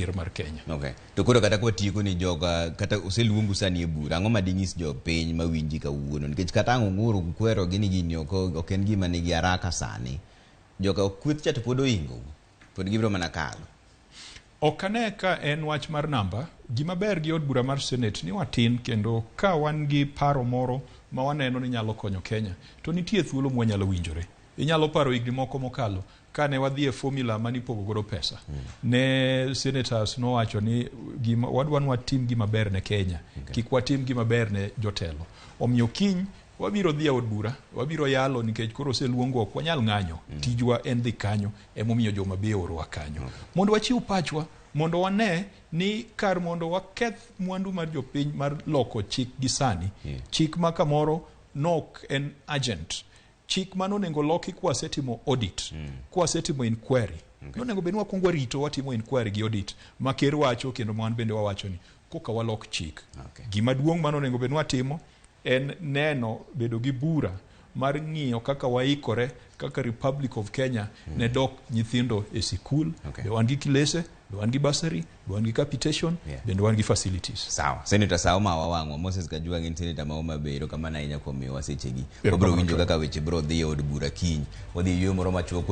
mar Kenya. Okay. To koro kata kwa tieko ni joga kata useluongu sani e bura ang'o mading'is jo piny mawinji kawuono nikech kata ang' ung'uru kwero gini gini ok en gima nigi haraka sani joka okweth cha to pod oingo pod gibiro mana kalo. Ok ane ka en wach mar namba. Gima ber gi od bura mar Senate ni watin kendo ka wan gi paro moro ma waneno ni nyalo konyo Kenya to nitie thuolo mwanyalo winjore. Inyalo paro higni moko mokalo kane wadhi e formula mani pogo godo pesa. Ne senators no wacho ni wadwan watim gima ber ne Kenya. Kik watim gima ber ne jotelo. Omiyo kiny wabiro dhi e od bura, wabiro yalo nikech koro oseluongo ok wanyal ng'anyo. Tijwa en dhi kanyo emomiyo joma be orowa kanyo. Mondo wachiw pachwa mondo wane ni kar mondo waketh mwandu mar jopiny mar loko chik gisani. Chik ma kamoro nok en agent. Chik mano nengo loki kwa setimo audit, kwa setimo inquiry. No nengo benwa kongwa rito watimo inquiry gi audit. Maker wacho kendo mwan bende wawacho ni koka walok chik. Gima duong' mano nengo benwa timo en neno bedo gi bura mar ng'iyo kaka waikore kaka Republic of Kenya ne dok nyithindo e sikul. Be wan gi kilese, be wan gi bursary, be wan gi capitation, bende wan gi facilities. Sawa. Senator sawa mawawang'wa Moses Kajwang in senator ma Homabay kamana inya kuom miwa sechegi. Obro winjo kaka weche bro dhi e od bura kiny. Wadhi yweyo moro machuok